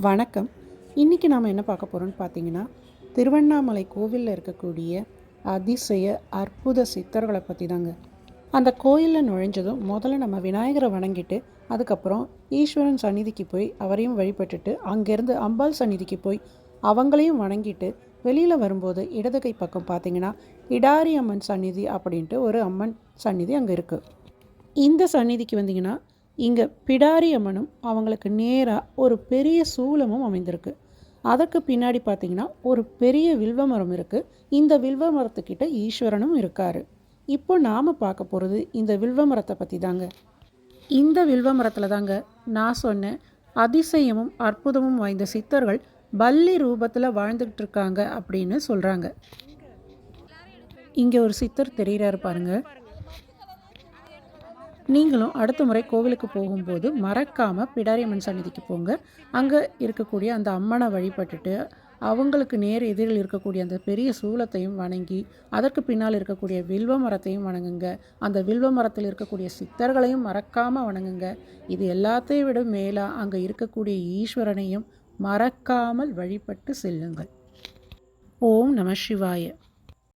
வணக்கம். இன்றைக்கி நாம் என்ன பார்க்க போகிறோம்னு பார்த்தீங்கன்னா, திருவண்ணாமலை கோவிலில் இருக்கக்கூடிய அதிசய அற்புத சித்தர்களை பற்றி தாங்க. அந்த கோயிலில் நுழைஞ்சதும் முதல்ல நம்ம விநாயகரை வணங்கிட்டு, அதுக்கப்புறம் ஈஸ்வரன் சந்நிதிக்கு போய் அவரையும் வழிபட்டுட்டு, அங்கேருந்து அம்பாள் சந்நிதிக்கு போய் அவங்களையும் வணங்கிட்டு வெளியில் வரும்போது இடது கை பக்கம் பார்த்தீங்கன்னா பிடாரி அம்மன் சந்நிதி அப்படின்ட்டு ஒரு அம்மன் சந்நிதி அங்கே இருக்குது. இந்த சந்நிதிக்கு வந்தீங்கன்னா இங்கே பிடாரி அம்மனும் அவங்களுக்கு நேராக ஒரு பெரிய சூலமும் அமைந்திருக்கு. அதற்கு பின்னாடி பார்த்தீங்கன்னா ஒரு பெரிய வில்வ மரம் இருக்குது. இந்த வில்வ மரத்துக்கிட்ட ஈஸ்வரனும் இருக்கார். இப்போ நாம் பார்க்க போகிறது இந்த வில்வ மரத்தை பற்றி தாங்க. இந்த வில்வ மரத்தில் தாங்க நான் சொன்ன அதிசயமும் அற்புதமும் வாய்ந்த சித்தர்கள் பல்லி ரூபத்தில் வாழ்ந்துக்கிட்டு இருக்காங்க அப்படின்னு சொல்கிறாங்க. இங்கே ஒரு சித்தர் தெரிகிறாரு பாருங்கள். நீங்களும் அடுத்த முறை கோவிலுக்கு போகும்போது மறக்காமல் பிடாரியம்மன் சந்நிதிக்கு போங்க. அங்கே இருக்கக்கூடிய அந்த அம்மனை வழிபட்டுட்டு அவங்களுக்கு நேர் எதிரில் இருக்கக்கூடிய அந்த பெரிய சூலத்தையும் வணங்கி அதற்கு பின்னால் இருக்கக்கூடிய வில்வ மரத்தையும் வணங்குங்க. அந்த வில்வ மரத்தில் இருக்கக்கூடிய சித்தர்களையும் மறக்காமல் வணங்குங்க. இது எல்லாத்தையும் விட மேலாக அங்கே இருக்கக்கூடிய ஈஸ்வரனையும் மறக்காமல் வழிபட்டு செல்லுங்கள். ஓம் நம சிவாய.